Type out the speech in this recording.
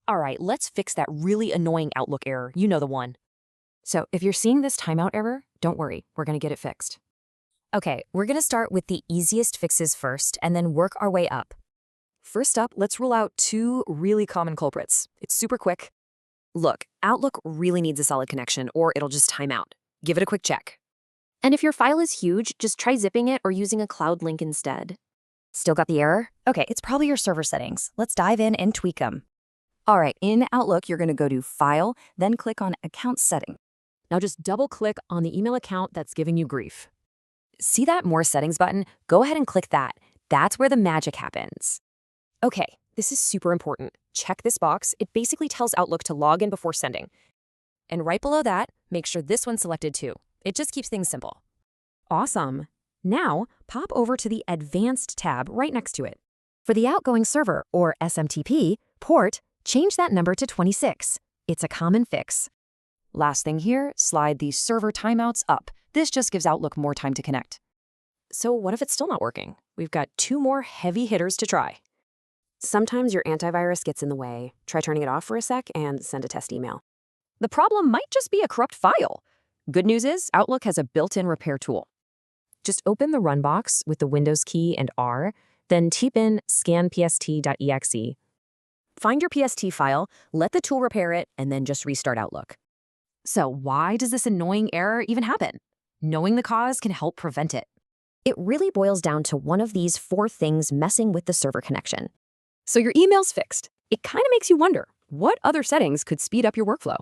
All right, let's fix that really annoying Outlook error. You know the one. So if you're seeing this timeout error, don't worry, we're going to get it fixed. Okay, we're going to start with the easiest fixes first and then work our way up. First up, let's rule out two really common culprits. It's super quick. Look, Outlook really needs a solid connection or it'll just time out. Give it a quick check. And if your file is huge, just try zipping it or using a cloud link instead. Still got the error? Okay, it's probably your server settings. Let's dive in and tweak them. All right, in Outlook, you're going to go to File, then click on Account Setting. Now just double-click on the email account that's giving you grief. See that More Settings button? Go ahead and click that. That's where the magic happens. Okay, this is super important. Check this box. It basically tells Outlook to log in before sending. And right below that, make sure this one's selected too. It just keeps things simple. Awesome. Now, pop over to the Advanced tab right next to it. For the outgoing server, or SMTP, port, change that number to 26. It's a common fix. Last thing here, slide the server timeouts up. This just gives Outlook more time to connect. So what if it's still not working? We've got two more heavy hitters to try. Sometimes your antivirus gets in the way. Try turning it off for a sec and send a test email. The problem might just be a corrupt file. Good news is Outlook has a built-in repair tool. Just open the Run box with the Windows key and R, then type in scanpst.exe. Find your PST file, let the tool repair it, and then just restart Outlook. So why does this annoying error even happen? Knowing the cause can help prevent it. It really boils down to one of these 4 things messing with the server connection. So your email's fixed. It kind of makes you wonder, what other settings could speed up your workflow?